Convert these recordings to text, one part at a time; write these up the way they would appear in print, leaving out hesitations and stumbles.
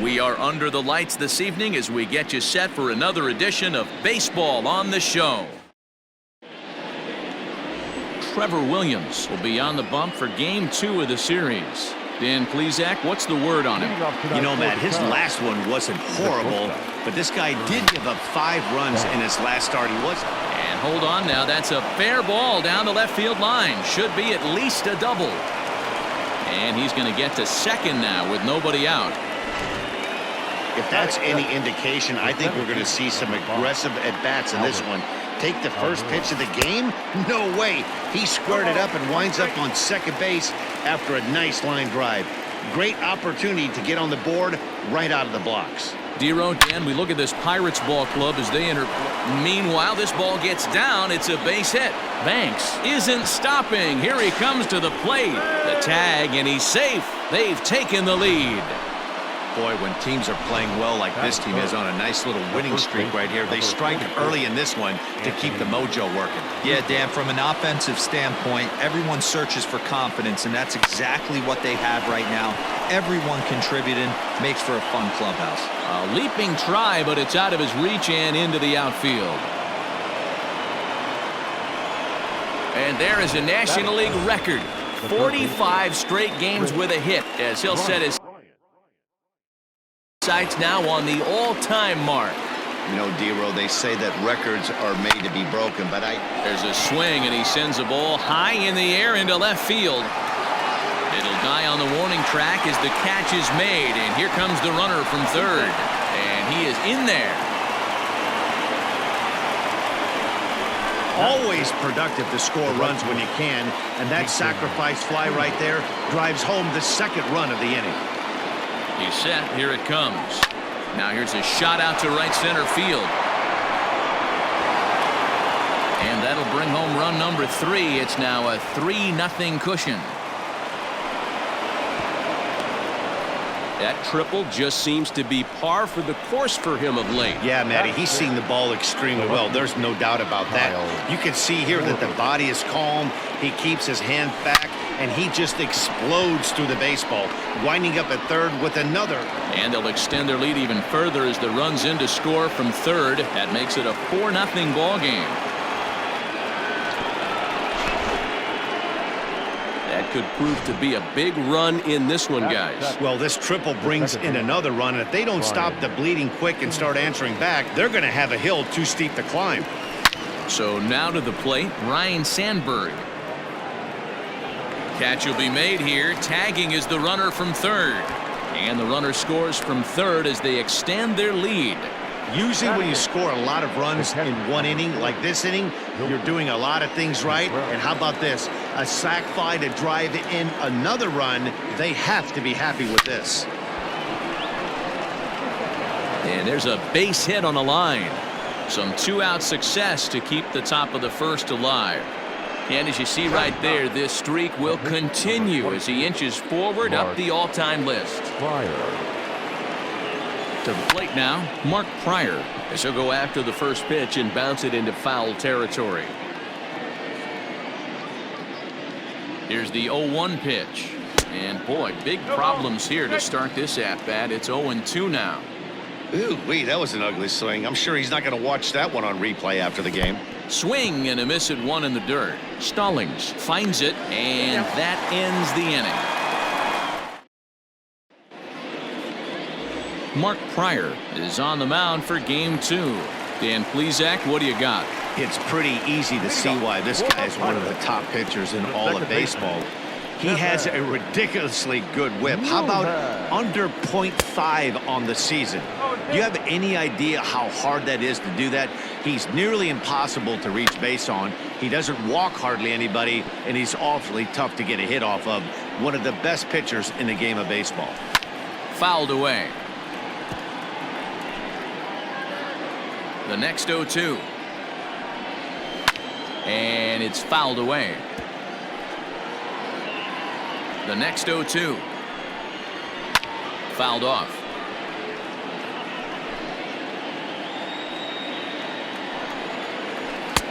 We are under the lights this evening as we get you set for another edition of Baseball on the Show. Trevor Williams will be on the bump for Game 2 of the series. Dan Plesac, what's the word on him? You know, Matt, his last one wasn't horrible, but this guy did give up 5 runs in his last start. He was. And hold on now, that's a fair ball down the left field line. Should be at least a double. And he's going to get to second now with nobody out. If that's any indication, I think we're going to see some aggressive at-bats in this one. Take the first pitch of the game? No way. He squared it up and winds up on second base after a nice line drive. Great opportunity to get on the board right out of the blocks. Dero, Dan, we look at this Pirates ball club as they enter. Meanwhile, this ball gets down. It's a base hit. Banks isn't stopping. Here he comes to the plate. The tag, and he's safe. They've taken the lead. Boy, when teams are playing well like this team is on a nice little winning streak right here, they strike early in this one to keep the mojo working. Yeah, Dan, from an offensive standpoint, everyone searches for confidence, and that's exactly what they have right now. Everyone contributing makes for a fun clubhouse. A leaping try, but it's out of his reach and into the outfield. And there is a National League record. 45 straight games with a hit as he'll set his sights now on the all-time mark. You know, Dero, they say that records are made to be broken, but There's a swing, and he sends a ball high in the air into left field. It'll die on the warning track as the catch is made, and here comes the runner from third, and he is in there. Always productive to score runs when you can, and that sacrifice fly right there drives home the second run of the inning. He's set. Here it comes. Now here's a shot out to right center field. And that'll bring home run number 3. It's now a 3-0 cushion. That triple just seems to be par for the course for him of late. Yeah, Matty, he's seeing the ball extremely well. There's no doubt about that. You can see here that the body is calm. He keeps his hand back, and he just explodes through the baseball, winding up at third with another. And they'll extend their lead even further as the runs in to score from third. That makes it a 4-0 ball game. That could prove to be a big run in this one, guys. Well, this triple brings in another run, and if they don't stop the bleeding quick and start answering back, they're going to have a hill too steep to climb. So now to the plate, Ryan Sandberg. Catch will be made here. Tagging is the runner from third. And the runner scores from third as they extend their lead. Usually when you score a lot of runs in one inning, like this inning, you're doing a lot of things right. And how about this? A sac fly to drive in another run. They have to be happy with this. And there's a base hit on the line. Some 2-out success to keep the top of the first alive. And as you see right there, this streak will continue as he inches forward up the all-time list. To the plate now, Mark Pryor, as he'll go after the first pitch and bounce it into foul territory. Here's the 0-1 pitch. And boy, big problems here to start this at-bat. It's 0-2 now. Ooh, wait, that was an ugly swing. I'm sure he's not going to watch that one on replay after the game. Swing and a miss at one in the dirt. Stallings finds it, and that ends the inning. Mark Pryor is on the mound for Game 2. Dan Plesac, what do you got? It's pretty easy to see why this guy is one of the top pitchers in all of baseball. He has a ridiculously good whip. How about under .5 on the season? Do you have any idea how hard that is to do that? He's nearly impossible to reach base on. He doesn't walk hardly anybody, and he's awfully tough to get a hit off of. One of the best pitchers in the game of baseball. Fouled away. The next 0-2. And it's fouled away. The next 0-2. Fouled off.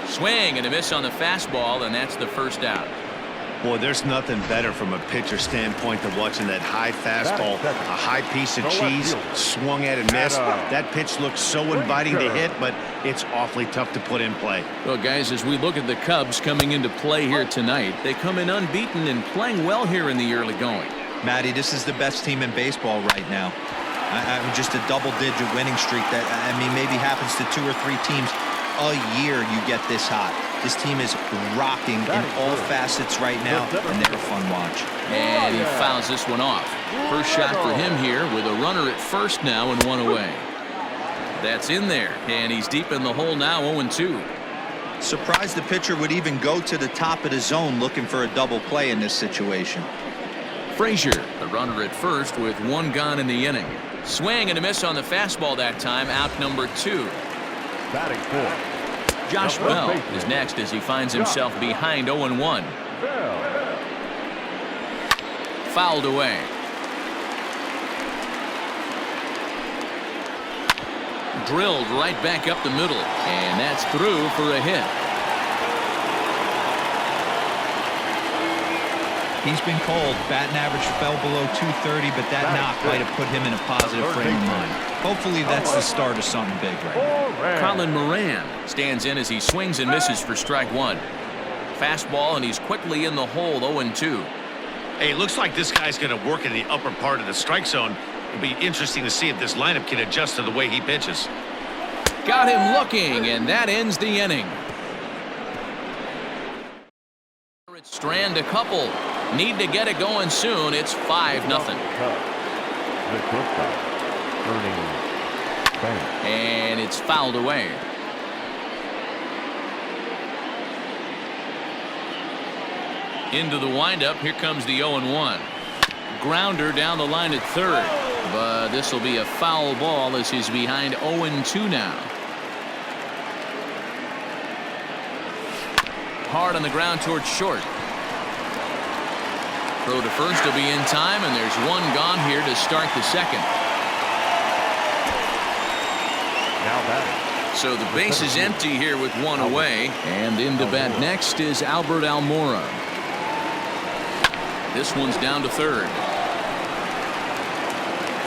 Swing and a miss on the fastball, and that's the first out. Boy, there's nothing better from a pitcher standpoint than watching that high fastball, a high piece of cheese, swung at and missed. That pitch looks so inviting to hit, but it's awfully tough to put in play. Well, guys, as we look at the Cubs coming into play here tonight, they come in unbeaten and playing well here in the early going. Matty, this is the best team in baseball right now. I mean, just a double-digit winning streak that, I mean, maybe happens to 2 or 3 teams a year you get this hot. This team is rocking in all facets right now, and they're a fun watch. And he fouls this one off. First shot for him here with a runner at first now and 1 away. That's in there, and he's deep in the hole now, 0-2. Surprised the pitcher would even go to the top of the zone looking for a double play in this situation. Frazier, the runner at first with 1 gone in the inning. Swing and a miss on the fastball that time, out number 2. Batting 4. Josh Bell is next as he finds himself behind 0-1. Fouled away. Drilled right back up the middle, and that's through for a hit. He's been cold. Batting average fell below 230, but that knock might have put him in a positive frame of mind. Hopefully that's the start of something big right now. Colin Moran stands in as he swings and misses for strike 1. Fastball, and he's quickly in the hole, 0-2. Hey, it looks like this guy's going to work in the upper part of the strike zone. It'll be interesting to see if this lineup can adjust to the way he pitches. Got him looking, and that ends the inning. Strand a couple. Need to get it going soon. It's 5-0. And it's fouled away. Into the windup. Here comes the 0-1. Grounder down the line at third. But this will be a foul ball as he's behind 0-2 now. Hard on the ground towards short. Throw to first will be in time, and there's 1 gone here to start the second. Now batting. So the base is empty here with 1 away, and in to bat next is Albert Almora. This one's down to third.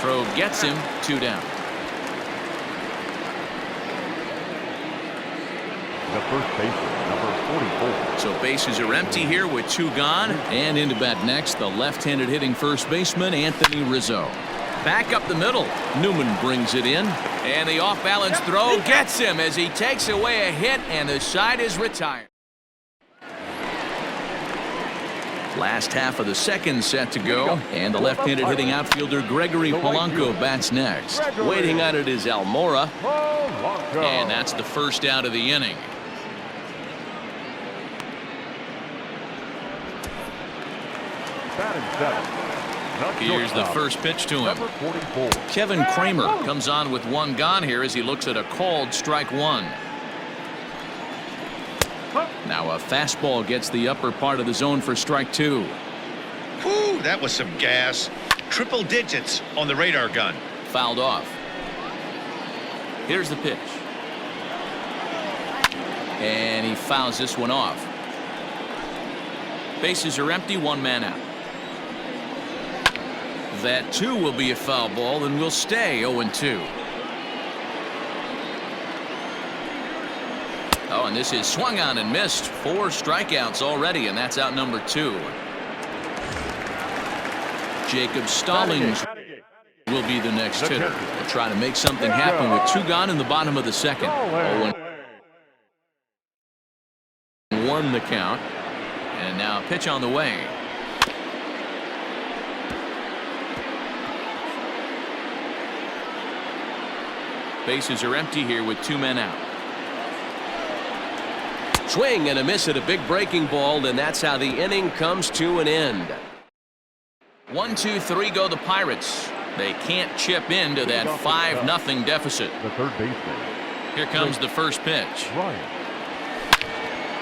Throw gets him, 2 down. The first baseman, number 44. So bases are empty here with 2 gone, and in to bat next the left-handed hitting first baseman Anthony Rizzo. Back up the middle. Newman brings it in, and the off-balance throw gets him as he takes away a hit, and the side is retired. Last half of the second set to go, and the left-handed hitting outfielder Gregory Polanco bats next. Waiting on it is Almora, and that's the first out of the inning. Here's the first pitch to him. Kevin Kramer comes on with 1 gone here as he looks at a called strike 1. Now a fastball gets the upper part of the zone for strike 2. Whew, that was some gas. Triple digits on the radar gun. Fouled off. Here's the pitch. And he fouls this one off. Bases are empty, 1 man out. That too will be a foul ball and will stay 0-2. Oh, and this is swung on and missed. 4 strikeouts already, and that's out number 2. Jacob Stallings will be the next hitter. They'll try to make something happen with 2 gone in the bottom of the second. 0-1 the count. And now a pitch on the way. Bases are empty here with 2 men out. Swing and a miss at a big breaking ball, and that's how the inning comes to an end. 1, 2, 3 go the Pirates. They can't chip into that 5-0 deficit. The third baseman. Here comes the first pitch.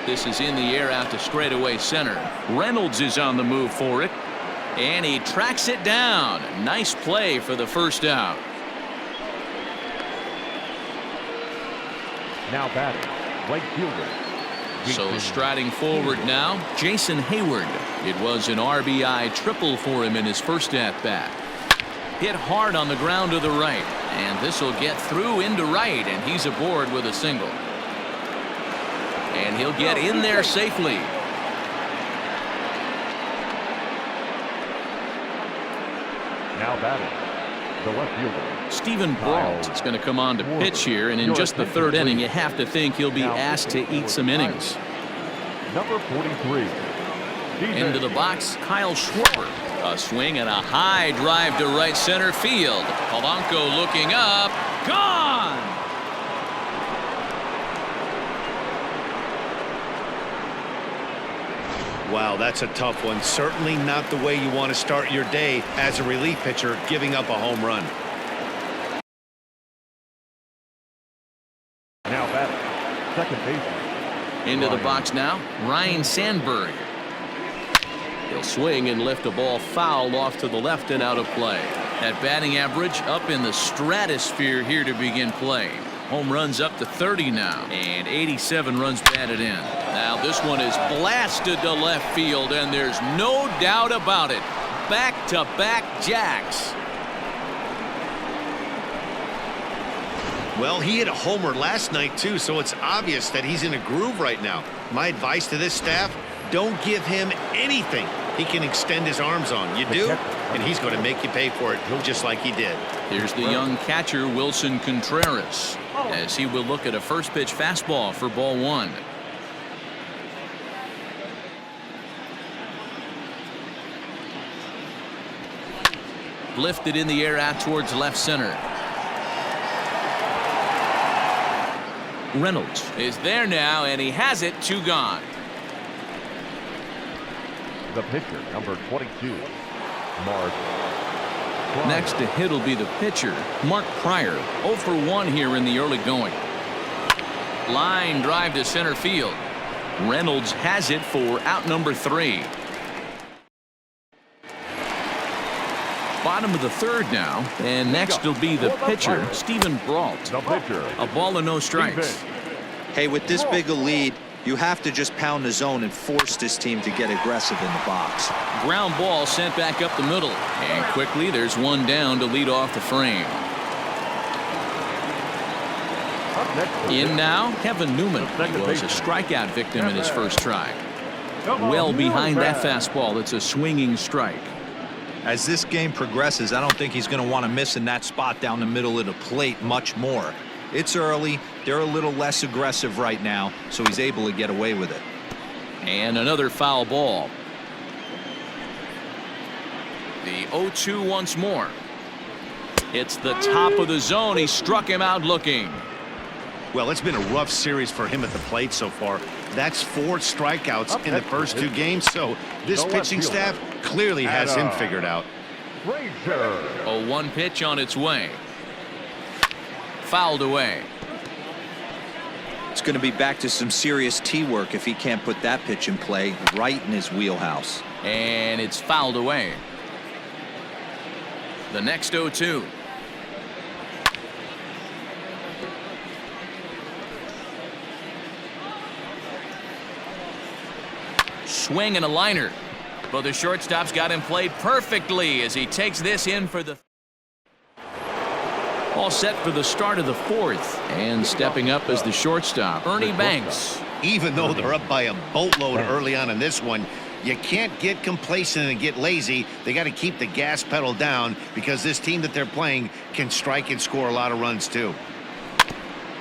This is in the air out to straightaway center. Reynolds is on the move for it, and he tracks it down. Nice play for the first out. Now batting, right fielder, So striding forward now, Jason Hayward. It was an RBI triple for him in his first at-bat. Hit hard on the ground to the right, and this will get through into right, and he's aboard with a single. And he'll get in there safely. Now batting, the left fielder. Stephen Brault is going to come on to pitch here, and in just the third inning, you have to think he'll be asked to eat some innings. Number 43. Into the box, Kyle Schwarber. A swing and a high drive to right center field. Polanco looking up. Gone! Wow, that's a tough one. Certainly not the way you want to start your day as a relief pitcher, giving up a home run. Now batting, second baseman. Into the box now, Ryan Sandberg. He'll swing and lift a ball foul off to the left and out of play. That batting average up in the stratosphere here to begin play. Home runs up to 30 now, and 87 runs batted in. Now this one is blasted to left field, and there's no doubt about it. Back-to-back jacks. Well, he hit a homer last night too, so it's obvious that he's in a groove right now. My advice to this staff, don't give him anything he can extend his arms on. You do, and he's going to make you pay for it just like he did. Here's the young catcher, Wilson Contreras, as he will look at a first pitch fastball for ball one. Lifted in the air out towards left center. Reynolds is there now, and he has it. 2 gone. The pitcher, number 22, Mark. Next to hit will be the pitcher, Mark Pryor. 0 for 1 here in the early going. Line drive to center field. Reynolds has it for out number 3. Bottom of the third now, and next will be the pitcher, Stephen Brault. The pitcher. A ball and no strikes. Hey, with this big a lead, you have to just pound the zone and force this team to get aggressive in the box. Ground ball sent back up the middle, and quickly there's one down to lead off the frame. In now, Kevin Newman. He was a strikeout victim in his first try. Well behind that fastball. It's a swinging strike. As this game progresses, I don't think he's going to want to miss in that spot down the middle of the plate much more. It's early. They're a little less aggressive right now, so he's able to get away with it. And another foul ball. The 0-2 once more. It's the top of the zone. He struck him out looking. Well, it's been a rough series for him at the plate so far. That's 4 strikeouts in the first 2 games, so this pitching staff clearly has him figured out. A 1 pitch on its way. Fouled away. It's going to be back to some serious tee work if he can't put that pitch in play right in his wheelhouse. And it's fouled away. The next 0-2. Swing and a liner. But the shortstop's got him played perfectly as he takes this in for the. All set for the start of the 4th. And stepping up as the shortstop, Ernie Banks. Even though they're up by a boatload early on in this one, you can't get complacent and get lazy. They got to keep the gas pedal down because this team that they're playing can strike and score a lot of runs too.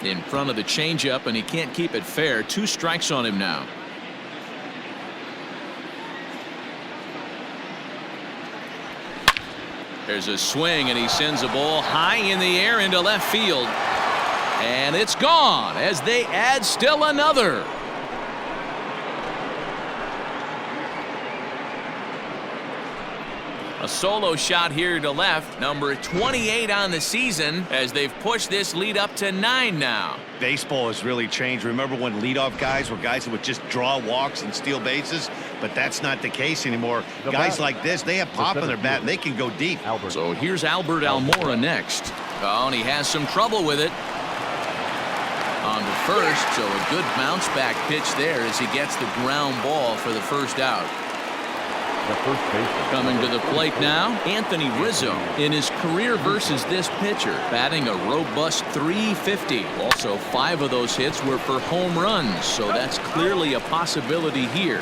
In front of the changeup, and he can't keep it fair. 2 strikes on him now. There's a swing, and he sends a ball high in the air into left field. And it's gone as they add still another. A solo shot here to left, number 28 on the season, as they've pushed this lead up to 9 now. Baseball has really changed. Remember when leadoff guys were guys that would just draw walks and steal bases? But that's not the case anymore. Guys like this, they have pop in their bat and they can go deep. So here's Albert Almora next. Oh, and he has some trouble with it. On the first, so a good bounce back pitch there as he gets the ground ball for the first out. The first baseman. Coming to the plate now, Anthony Rizzo. In his career versus this pitcher, batting a robust .350. Also, 5 of those hits were for home runs, so that's clearly a possibility here.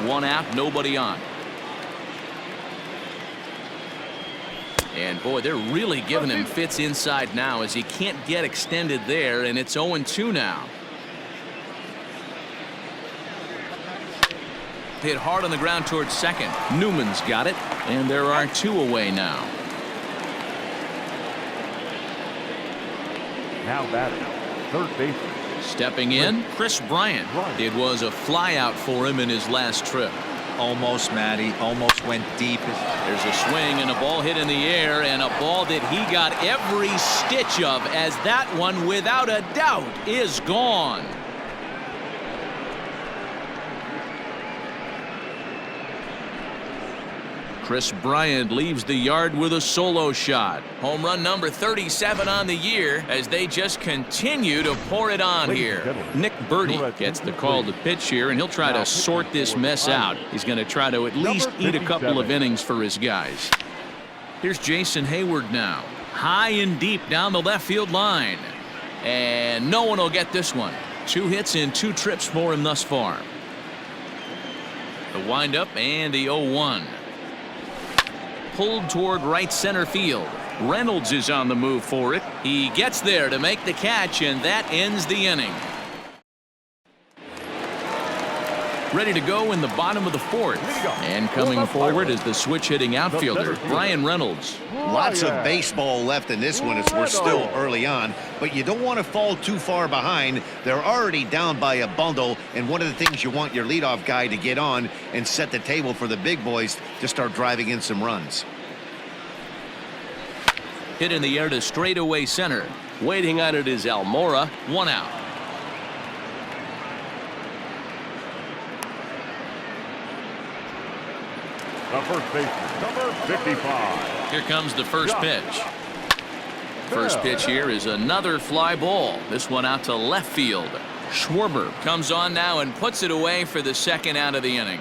1 out, nobody on. And boy, they're really giving him fits inside now as he can't get extended there, and it's 0-2 now. Hit hard on the ground towards second. Newman's got it, and there are 2 away now. Now batting, third baseman. Stepping in, Chris Bryant. It was a flyout for him in his last trip. Almost, Matty. Almost went deep. There's a swing and a ball hit in the air, and a ball that he got every stitch of, as that one, without a doubt, is gone. Chris Bryant leaves the yard with a solo shot. Home run number 37 on the year as they just continue to pour it on here. Nick Birdie gets the call to pitch here, and he'll try to sort this mess out. He's going to try to at least eat a couple of innings for his guys. Here's Jason Hayward now. High and deep down the left field line. And no one will get this one. 2 hits in 2 trips for him thus far. The windup and the 0-1. Pulled toward right center field. Reynolds is on the move for it. He gets there to make the catch, and that ends the inning. Ready to go in the bottom of the 4th. And coming forward is the switch-hitting outfielder, Brian Reynolds. Lots of baseball left in this one as we're still early on, but you don't want to fall too far behind. They're already down by a bundle, and one of the things you want your leadoff guy to get on and set the table for the big boys to start driving in some runs. Hit in the air to straightaway center. Waiting on it is Almora. 1 out. The first baseman, number 55. Here comes the first pitch. First pitch here is another fly ball. This one out to left field. Schwarber comes on now and puts it away for the second out of the inning.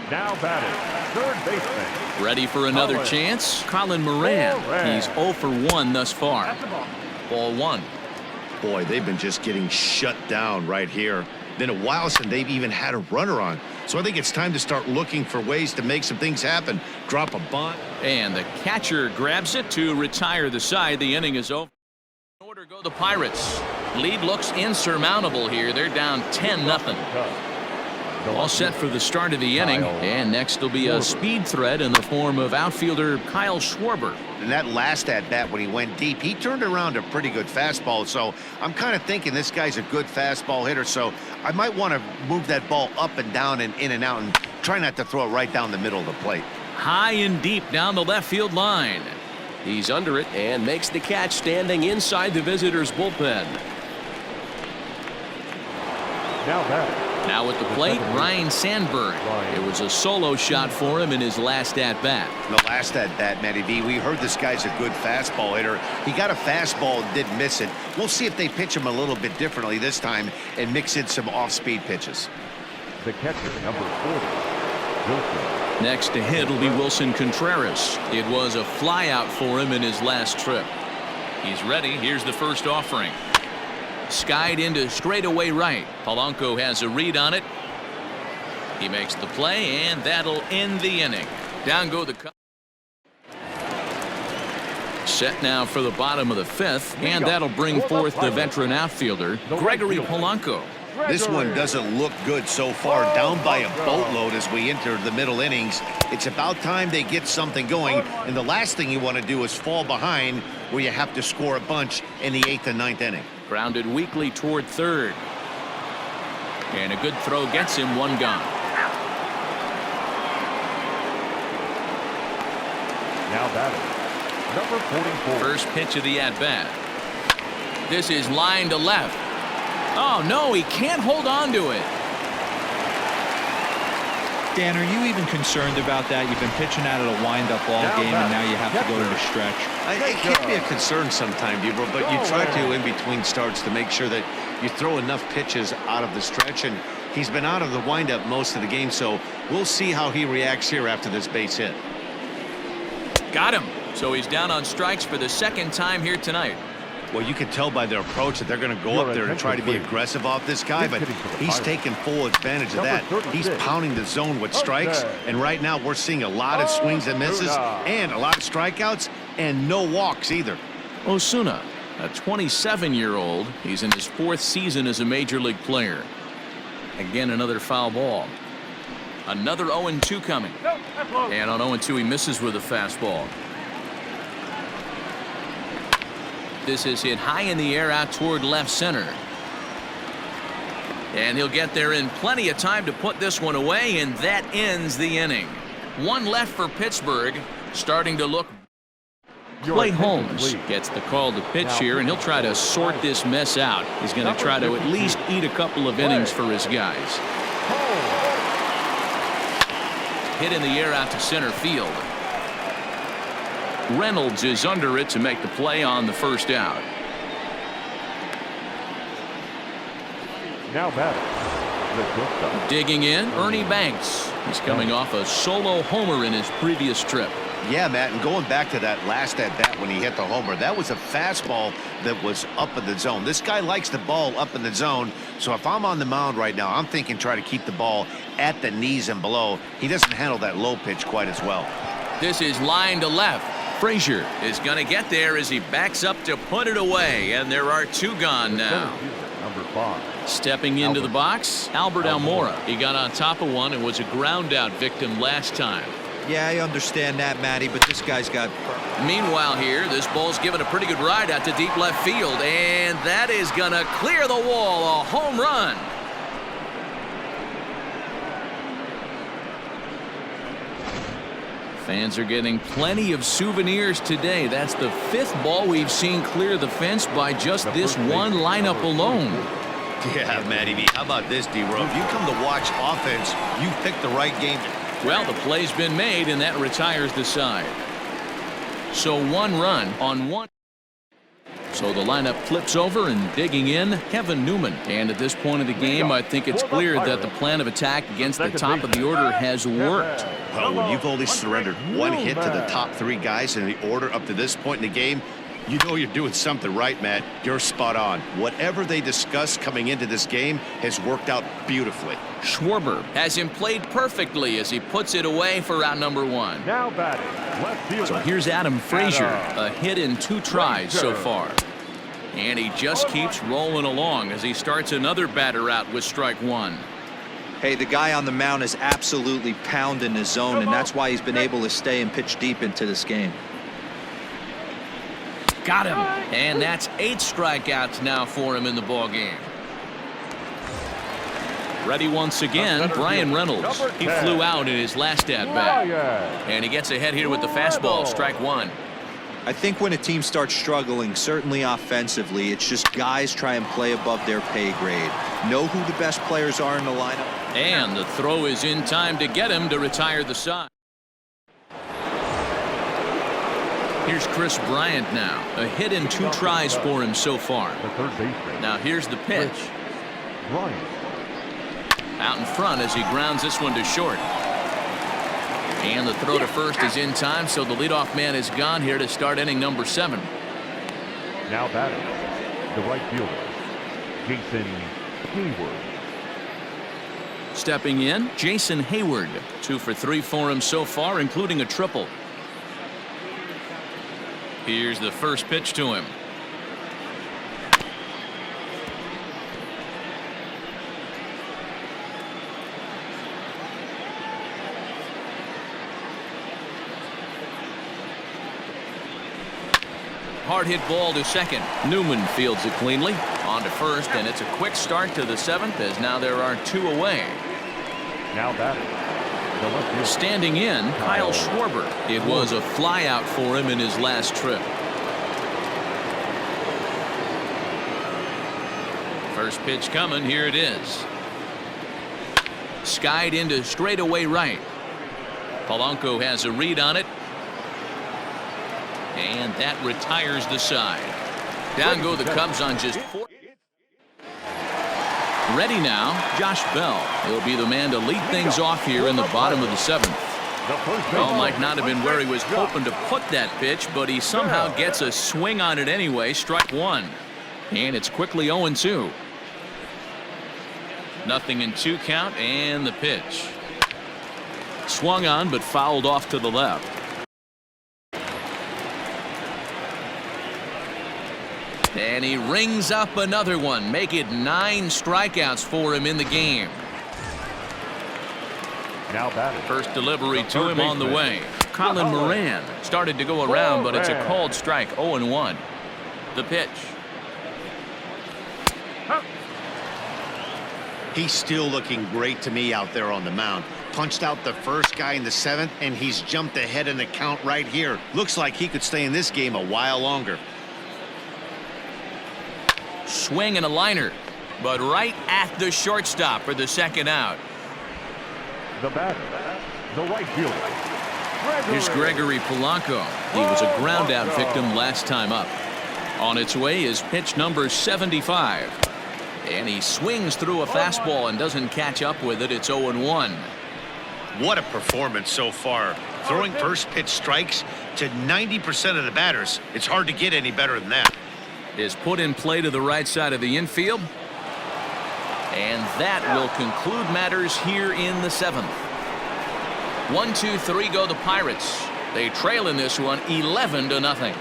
Now batting, third baseman. Ready for another chance? Colin Moran. He's 0 for 1 thus far. Ball 1. Boy, they've been just getting shut down right here. Been a while since they've even had a runner on. So I think it's time to start looking for ways to make some things happen. Drop a bunt. And the catcher grabs it to retire the side. The inning is over. In order go the Pirates. Lead looks insurmountable here. They're down 10-0. All set for the start of the inning. And next will be a speed threat in the form of outfielder Kyle Schwarber. And that last at-bat when he went deep, he turned around a pretty good fastball. So I'm kind of thinking this guy's a good fastball hitter. So I might want to move that ball up and down and in and out and try not to throw it right down the middle of the plate. High and deep down the left field line. He's under it and makes the catch standing inside the visitors' bullpen. Now batting. Now at the plate, Ryan Sandberg. It was a solo shot for him in his last at-bat. The last at-bat, Matty B, we heard this guy's a good fastball hitter. He got a fastball and did miss it. We'll see if they pitch him a little bit differently this time and mix in some off-speed pitches. The catcher, number 40, Wilson. Next to hit will be Wilson Contreras. It was a flyout for him in his last trip. He's ready. Here's the first offering. Skied into straightaway right. Polanco has a read on it. He makes the play, and that'll end the inning. Down go the Cubs. Set now for the bottom of the 5th, and that'll bring forth the veteran outfielder, Gregory Polanco. This one doesn't look good so far. Down by a boatload as we enter the middle innings. It's about time they get something going, and the last thing you want to do is fall behind where you have to score a bunch in the 8th and 9th inning. Grounded weakly toward third. And a good throw gets him 1 gone. Now batting, number 44. First pitch of the at-bat. This is line to left. Oh, no, he can't hold on to it. Dan, are you even concerned about that? You've been pitching out of the windup all game, and now you have to go to the stretch. It can be a concern sometime, Debro, but you try to, in between starts, to make sure that you throw enough pitches out of the stretch, and he's been out of the windup most of the game, so we'll see how he reacts here after this base hit. Got him. So he's down on strikes for the second time here tonight. Well, you can tell by their approach that they're going to go up there and try to be aggressive off this guy, but he's taking full advantage of that. He's pounding the zone with strikes, and right now we're seeing a lot of swings and misses and a lot of strikeouts and no walks either. Osuna, a 27-year-old. He's in his 4th season as a major league player. Again, another foul ball. Another 0-2 coming. And on 0-2, he misses with a fastball. This is hit high in the air out toward left center. And he'll get there in plenty of time to put this one away, and that ends the inning. One left for Pittsburgh, starting to look. Clay Holmes gets the call to pitch here, and he'll try to sort this mess out. He's going to try to at least eat a couple of innings for his guys. Hit in the air out to center field. Reynolds is under it to make the play on the first out. Now batting. Digging in, Ernie Banks. He's coming off a solo homer in his previous trip. Yeah, Matt, and going back to that last at bat when he hit the homer, that was a fastball that was up in the zone. This guy likes the ball up in the zone, so if I'm on the mound right now, I'm thinking try to keep the ball at the knees and below. He doesn't handle that low pitch quite as well. This is line to left. Frazier is going to get there as he backs up to put it away, and there are 2 gone now. Number 5. Stepping into the box, Albert Almora. He got on top of one and was a ground out victim last time. Yeah, I understand that, Matty, but this guy's got. Meanwhile here, this ball's given a pretty good ride out to deep left field, and that is going to clear the wall. A home run. Fans are getting plenty of souvenirs today. That's the 5th ball we've seen clear the fence by just this one lineup alone. Yeah, Matty B. How about this, D-Row? If you come to watch offense, you picked the right game. Well, the play's been made, and that retires the side. So 1 run on 1. So the lineup flips over, and digging in, Kevin Newman. And at this point of the game, I think it's clear that the plan of attack against the top of the order has worked. Well, when you've only surrendered 1 hit to the top 3 guys in the order up to this point in the game, you know you're doing something right, Matt. You're spot on. Whatever they discussed coming into this game has worked out beautifully. Schwarber has him played perfectly as he puts it away for out number 1. Now batting. Left field. So here's Adam Frazier, a hit in 2 tries so far. And he just keeps rolling along as he starts another batter out with strike 1. Hey, the guy on the mound is absolutely pounding his zone, and that's why he's been able to stay and pitch deep into this game. Got him. And that's 8 strikeouts now for him in the ball game. Ready once again, Brian Reynolds. He flew out in his last at bat. And he gets ahead here with the fastball, strike 1. I think when a team starts struggling, certainly offensively, it's just guys try and play above their pay grade. Know who the best players are in the lineup. And the throw is in time to get him to retire the side. Here's Chris Bryant now. A hit in 2 tries for him so far. The third baseman. Now here's the pitch. Bryant. Out in front as he grounds this one to short. And the throw to first is in time, so the leadoff man is gone here to start inning number 7. Now batting. The right fielder, Jason Hayward. Stepping in, Jason Hayward. 2 for 3 for him so far, including a triple. Here's the first pitch to him. Hard hit ball to second. Newman fields it cleanly. On to first, and it's a quick start to the 7th as now there are 2 away. Now batting. The left fielder. Standing in, Kyle Schwarber. It was a flyout for him in his last trip. First pitch coming. Here it is. skied into straightaway right. Polanco has a read on it. And that retires the side. Down go the Cubs on just 4. Ready now, Josh Bell. He'll be the man to lead things off here in the bottom of the 7th. Bell might not have been where he was hoping to put that pitch, but he somehow gets a swing on it anyway. Strike one. And it's quickly 0-2. Nothing in 2 count, and the pitch. Swung on, but fouled off to the left. And he rings up another one. Make it 9 strikeouts for him in the game. Now batting. First delivery to him on the way. Colin Moran started to go around, but it's a called strike. 0-1. The pitch. He's still looking great to me out there on the mound. Punched out the first guy in the 7th, and he's jumped ahead in the count right here. Looks like he could stay in this game a while longer. Swing and a liner, but right at the shortstop for the second out. The batter, the right fielder. Here's Gregory Polanco. He was a ground out victim last time up. On its way is pitch number 75. And he swings through a fastball and doesn't catch up with it. It's 0-1. What a performance so far. Throwing first pitch strikes to 90% of the batters. It's hard to get any better than that. Is put in play to the right side of the infield. And that will conclude matters here in the 7th. 1, 2, 3 go the Pirates. They trail in this one 11-0.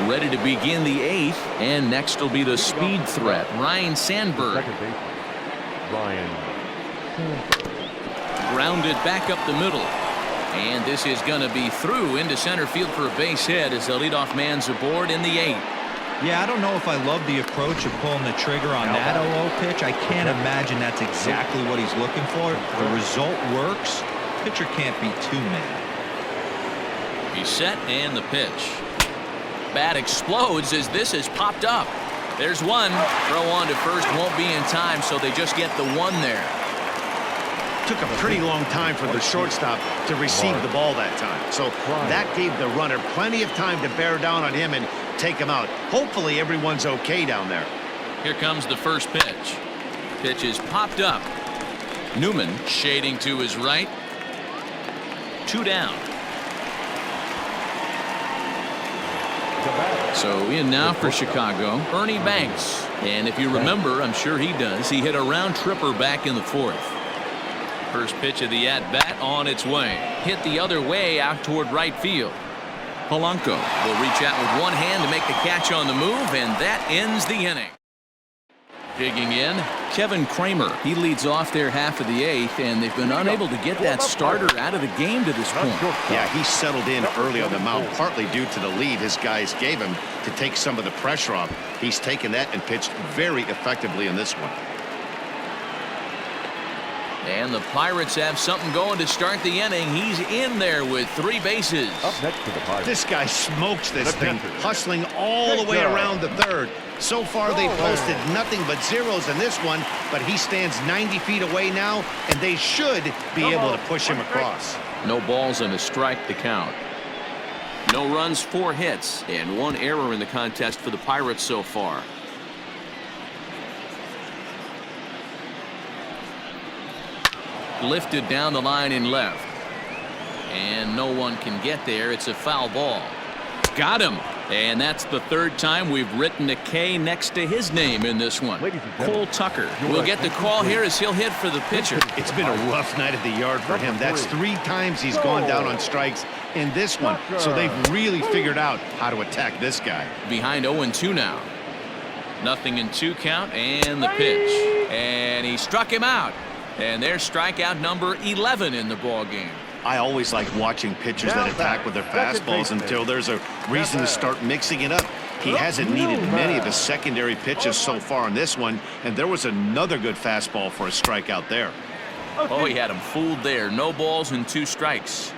Ready to begin the 8th, and next will be the speed threat, Ryan Sandberg. Second baseman, Ryan Sandberg. Grounded back up the middle. And this is going to be through into center field for a base hit as the leadoff man's aboard in the 8th. Yeah, I don't know if I love the approach of pulling the trigger on that 0-0 pitch. I can't imagine that's exactly what he's looking for. The result works. Pitcher can't be too mad. He's set, and the pitch. Bat explodes as this has popped up. There's one. Throw on to first won't be in time, so they just get the 1 there. Took a pretty long time for the shortstop to receive the ball that time. So that gave the runner plenty of time to bear down on him and take him out. Hopefully everyone's okay down there. Here comes the first pitch. Pitch is popped up. Newman shading to his right. 2 down. So in now for Chicago, Ernie Banks. And if you remember, I'm sure he does, he hit a round tripper back in the 4th. First pitch of the at-bat on its way. Hit the other way out toward right field. Polanco will reach out with one hand to make the catch on the move, and that ends the inning. Digging in, Kevin Kramer. He leads off their half of the 8th, and they've been unable to get that starter out of the game to this point. Yeah, he settled in early on the mound, partly due to the lead his guys gave him to take some of the pressure off. He's taken that and pitched very effectively in this one. And the Pirates have something going to start the inning. He's in there with 3 bases. Up next to the Pirates. This guy smokes this thing, hustling all the way around the 3rd. So far, they've posted nothing but zeros in this one, but he stands 90 feet away now, and they should be able to push him across. No balls and a strike to count. No runs, 4 hits, and 1 error in the contest for the Pirates so far. Lifted down the line in left. And no one can get there. It's a foul ball. Got him. And that's the 3rd time we've written a K next to his name in this one. Cole Tucker will get the call here as he'll hit for the pitcher. It's been a rough night at the yard for him. That's 3 times he's gone down on strikes in this one. So they've really figured out how to attack this guy. Behind 0-2 now. Nothing in 2 count, and the pitch. And he struck him out. And there's strikeout number 11 in the ball game. I always like watching pitchers that attack with their fastballs until there's a reason to start mixing it up. He hasn't needed many of his secondary pitches so far in this one, and there was another good fastball for a strikeout there. Oh, he had him fooled there. No balls and 2 strikes.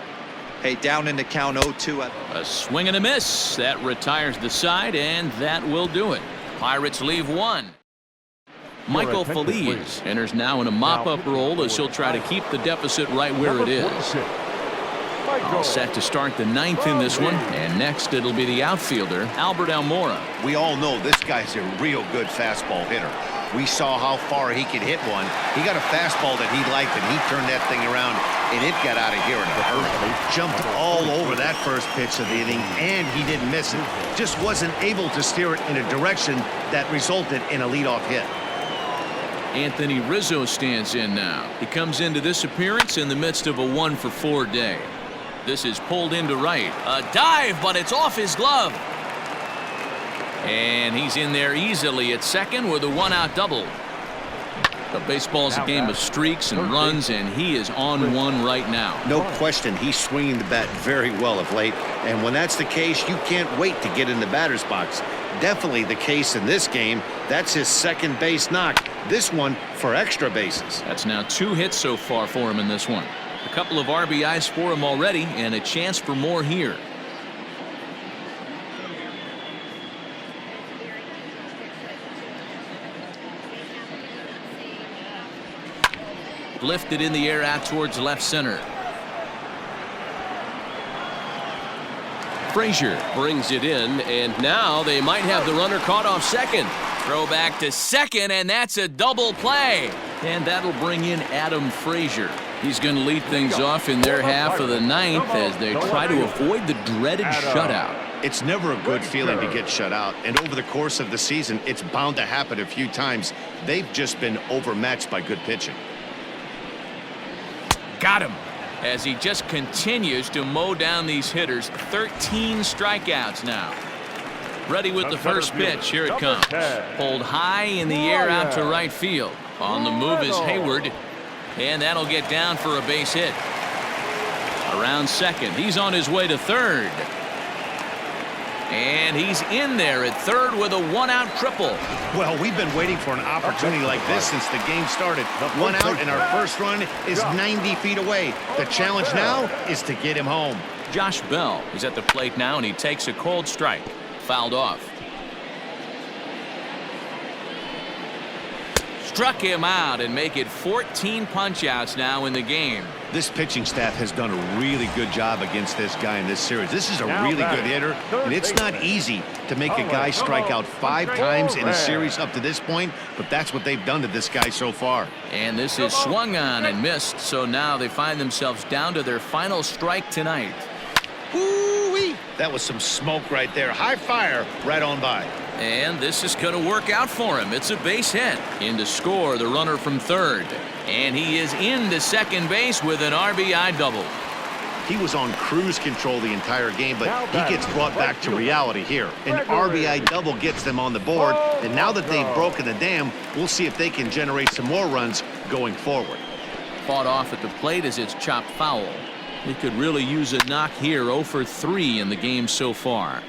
Hey, down in the count 0-2. A swing and a miss. That retires the side, and that will do it. Pirates leave 1. Michael attention, Feliz please. enters now in a mop-up role as he'll try to keep the deficit right where it is. All set to start the ninth in this one, and next it'll be the outfielder, Albert Almora. We all know this guy's a real good fastball hitter. We saw how far he could hit one. He got a fastball that he liked, and he turned that thing around, and it got out of here in a hurry. Jumped all over that first pitch of the inning, and he didn't miss it. Just wasn't able to steer it in a direction that resulted in a leadoff hit. Anthony Rizzo stands in now. He comes into this appearance in the midst of a 1-for-4 day. This is pulled into right. A dive, but it's off his glove. And he's in there easily at second with a 1-out double. The baseball's a game of streaks and runs, and he is on one right now. No question, he's swinging the bat very well of late. And when that's the case, you can't wait to get in the batter's box. Definitely the case in this game. That's his second base knock. This one for extra bases. That's now 2 hits so far for him in this one. A couple of RBIs for him already, and a chance for more here. Lifted in the air out towards left center. Frazier brings it in, and now they might have the runner caught off second. Throw back to second, and that's a double play. And that'll bring in Adam Frazier. He's going to lead things off in their half of the ninth as they try to avoid the dreaded shutout. It's never a good feeling to get shut out, and over the course of the season, it's bound to happen a few times. They've just been overmatched by good pitching. Got him as he just continues to mow down these hitters. 13 strikeouts now. Ready with the first pitch. Here it comes. Pulled high in the air out to right field. On the move is Hayward, and that'll get down for a base hit. Around second. He's on his way to third. And he's in there at third with a 1-out triple. Well, we've been waiting for an opportunity like this since the game started. 1 out, and our first run is 90 feet away. The challenge now is to get him home. Josh Bell is at the plate now, and he takes a cold strike. Fouled off. Struck him out and make it 14 punch-outs now in the game. This pitching staff has done a really good job against this guy in this series. This is a really good hitter, and it's not easy to make a guy strike out 5 times in a series up to this point, but that's what they've done to this guy so far. And this is swung on and missed, so now they find themselves down to their final strike tonight. Woo-wee! That was some smoke right there. High fire right on by. And this is going to work out for him. It's a base hit. In to score the runner from third. And he is into second base with an RBI double. He was on cruise control the entire game, but he gets brought back to reality here. An RBI double gets them on the board, and now that they've broken the dam, we'll see if they can generate some more runs going forward. Fought off at the plate as it's chopped foul. He could really use a knock here. 0 for 3 in the game so far.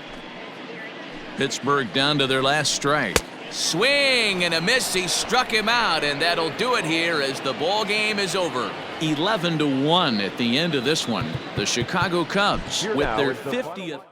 Pittsburgh down to their last strike. Swing and a miss. He struck him out, and that'll do it here as the ball game is over. 11-1 at the end of this one. The Chicago Cubs with their 50th.